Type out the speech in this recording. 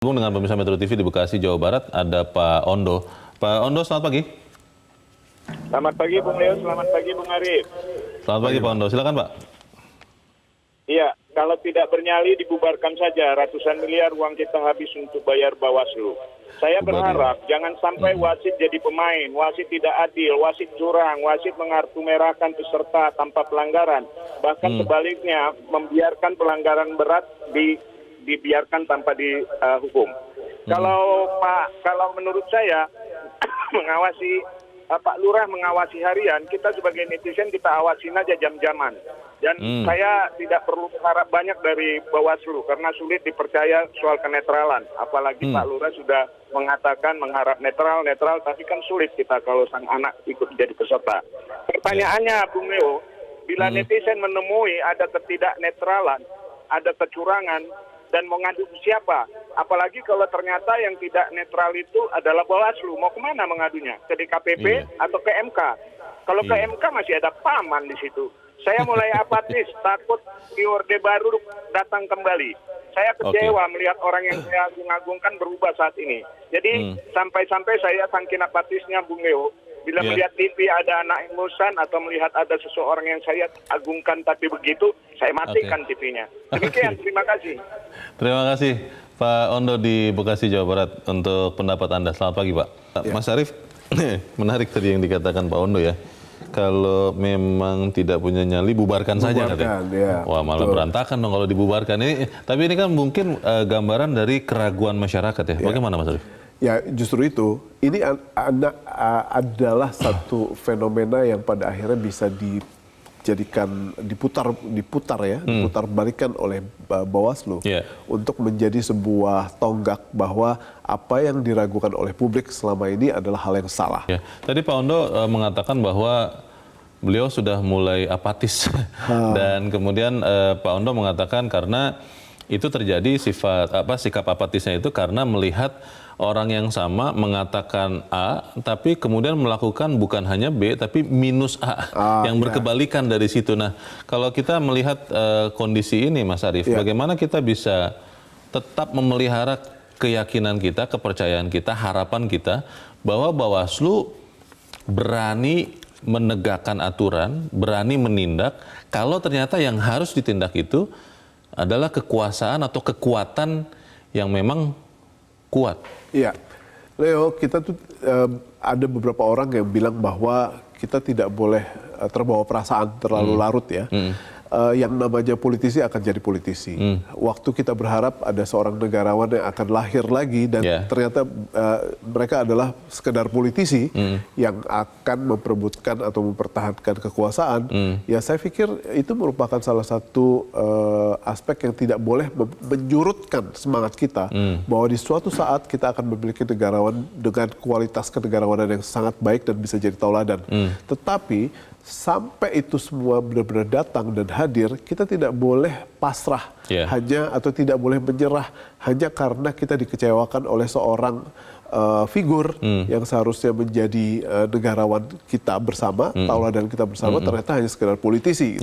Dengan pemirsa Metro TV di Bekasi, Jawa Barat, ada Pak Ondo. Pak Ondo, selamat pagi. Selamat pagi, Bung Leo. Selamat pagi, Bung Arif. Selamat pagi, Pak Ondo. Silakan, Pak. Iya, kalau tidak bernyali dibubarkan saja. Ratusan miliar uang kita habis untuk bayar Bawaslu. Saya berharap jangan sampai wasit jadi pemain, wasit tidak adil, wasit curang, wasit mengartu merahkan peserta tanpa pelanggaran. Bahkan sebaliknya, membiarkan pelanggaran berat dibiarkan tanpa dihukum. Kalau menurut saya mengawasi Pak Lurah mengawasi harian, kita sebagai netizen kita awasin aja jam-jaman. Dan saya tidak perlu berharap banyak dari Bawaslu karena sulit dipercaya soal kenetralan. Apalagi Pak Lurah sudah mengatakan mengharap netral, tapi kan sulit kita kalau sang anak ikut jadi peserta. Pertanyaannya, Bung Leo, bila netizen menemui ada ketidaknetralan, ada kecurangan, dan mau ngadu siapa? Apalagi kalau ternyata yang tidak netral itu adalah Bawaslu. Mau kemana mengadunya? Ke DKPP atau ke MK? Kalau ke MK masih ada paman di situ. Saya mulai apatis, takut di Orde Baru datang kembali. Saya kecewa melihat orang yang saya agung-agungkan berubah saat ini. Jadi sampai-sampai saya saking apatisnya, Bung Leo, bila melihat TV ada anak ingusan atau melihat ada seseorang yang saya agungkan tapi begitu, saya matikan TV-nya. Demikian, terima kasih. Terima kasih Pak Ondo di Bekasi, Jawa Barat untuk pendapat Anda. Selamat pagi, Pak. Mas Arief, menarik tadi yang dikatakan Pak Ondo ya. Kalau memang tidak punya nyali, bubarkan saja katanya. Ya, wah, malah berantakan dong kalau dibubarkan. Tapi ini kan mungkin gambaran dari keraguan masyarakat ya. Bagaimana Mas Arief? Ya, justru itu. Ini adalah satu fenomena yang pada akhirnya bisa dijadikan diputar balikan oleh Bawaslu untuk menjadi sebuah tonggak bahwa apa yang diragukan oleh publik selama ini adalah hal yang salah. Ya. Tadi Pak Ondo mengatakan bahwa beliau sudah mulai apatis dan kemudian Pak Ondo mengatakan karena itu terjadi sikap apatisnya itu karena melihat orang yang sama mengatakan A, tapi kemudian melakukan bukan hanya B, tapi minus A, yang berkebalikan dari situ. Nah, kalau kita melihat kondisi ini, Mas Arief, bagaimana kita bisa tetap memelihara keyakinan kita, kepercayaan kita, harapan kita, bahwa Bawaslu berani menegakkan aturan, berani menindak, kalau ternyata yang harus ditindak itu adalah kekuasaan atau kekuatan yang memang kuat. Iya, Leo, kita tuh ada beberapa orang yang bilang bahwa kita tidak boleh terbawa perasaan terlalu larut ya. Yang namanya politisi akan jadi politisi. Waktu kita berharap ada seorang negarawan yang akan lahir lagi dan ternyata mereka adalah sekedar politisi yang akan memperebutkan atau mempertahankan kekuasaan. Ya, saya pikir itu merupakan salah satu aspek yang tidak boleh menjurutkan semangat kita bahwa di suatu saat kita akan memiliki negarawan dengan kualitas kenegarawanan yang sangat baik dan bisa jadi tauladan. Tetapi sampai itu semua benar-benar datang dan hadir, kita tidak boleh pasrah hanya atau tidak boleh menyerah hanya karena kita dikecewakan oleh seorang figur yang seharusnya menjadi negarawan kita bersama, tauladan kita bersama, ternyata hanya sekedar politisi.